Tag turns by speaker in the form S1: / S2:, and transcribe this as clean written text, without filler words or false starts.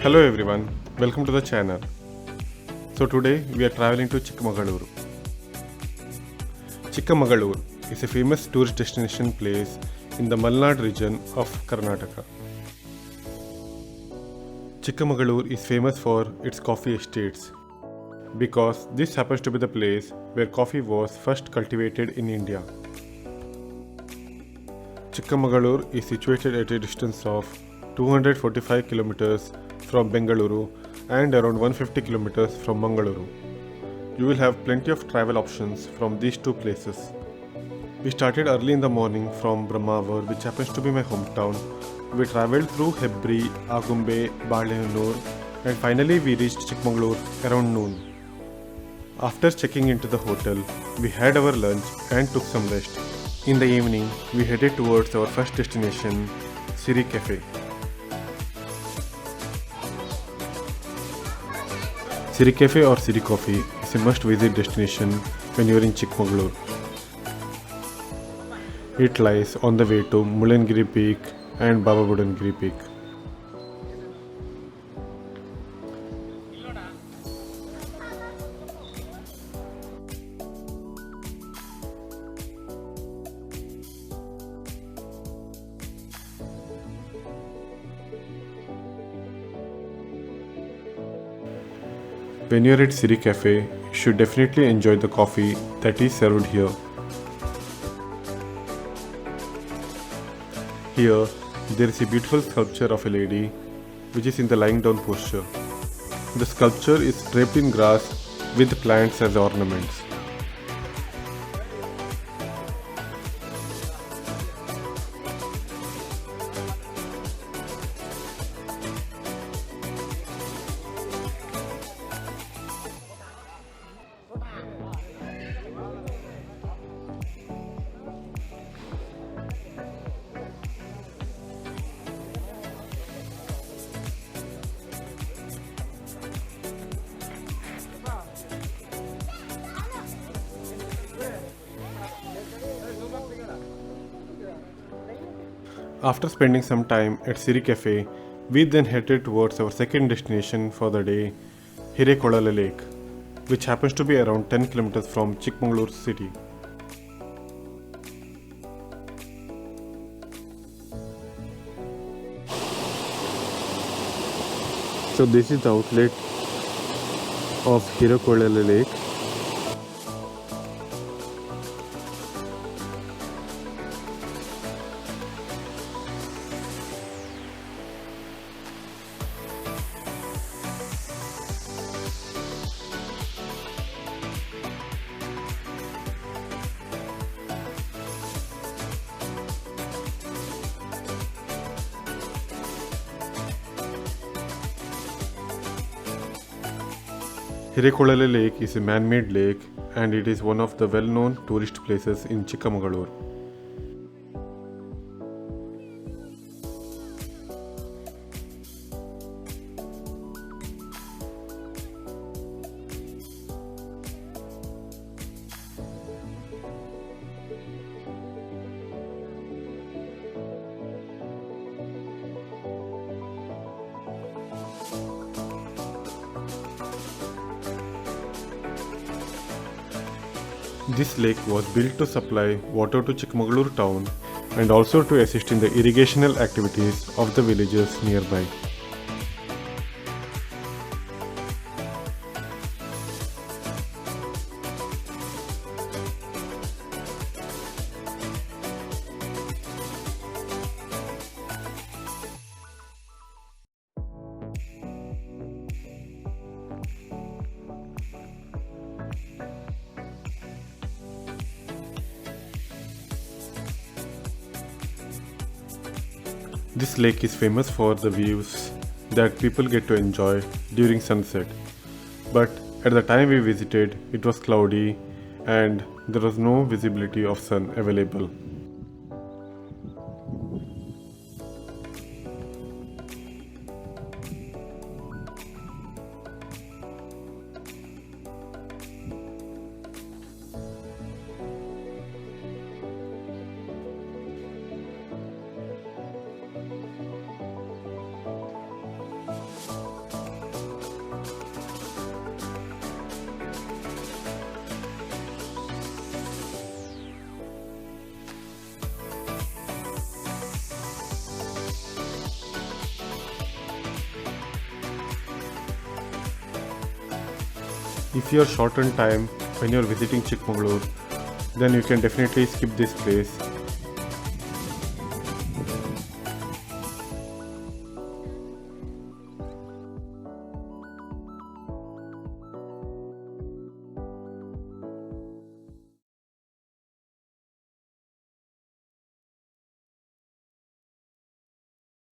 S1: Hello everyone, welcome to the channel. So today we are traveling to Chikmagaluru. Chikmagaluru is a famous tourist destination place in the Malnad region of Karnataka. Chikmagaluru is famous for its coffee estates because this happens to be the place where coffee was first cultivated in India. Chikmagaluru is situated at a distance of 245 kilometers from Bengaluru and around 150 kilometers from Mangaluru. You will have plenty of travel options from these two places. We started early in the morning from Brahmavur, which happens to be my hometown. We travelled through Hebri, Agumbe, Balehannur, and finally we reached Chikmagaluru around noon. After checking into the hotel, we had our lunch and took some rest. In the evening, we headed towards our first destination, Siri Cafe. Siri Cafe or Siri Coffee is a must-visit destination when you are in Chikmagaluru. It lies on the way to Mullangiri Peak and Baba Budangiri Peak. When you are at Siri Cafe, you should definitely enjoy the coffee that is served here. Here, there is a beautiful sculpture of a lady which is in the lying down posture. The sculpture is draped in grass with plants as ornaments. After spending some time at Siri Cafe, we then headed towards our second destination for the day, Hirekolala Lake, which happens to be around 10 kilometers from Chikmagaluru city. So this is the outlet of Hirekolala Lake. Hirekolala Lake is a man-made lake and it is one of the well-known tourist places in Chikmagaluru. This lake was built to supply water to Chikmagaluru town and also to assist in the irrigational activities of the villages nearby. This lake is famous for the views that people get to enjoy during sunset. But at the time we visited, it was cloudy and there was no visibility of sun available. If you are short on time when you are visiting Chikmagalur, then you can definitely skip this place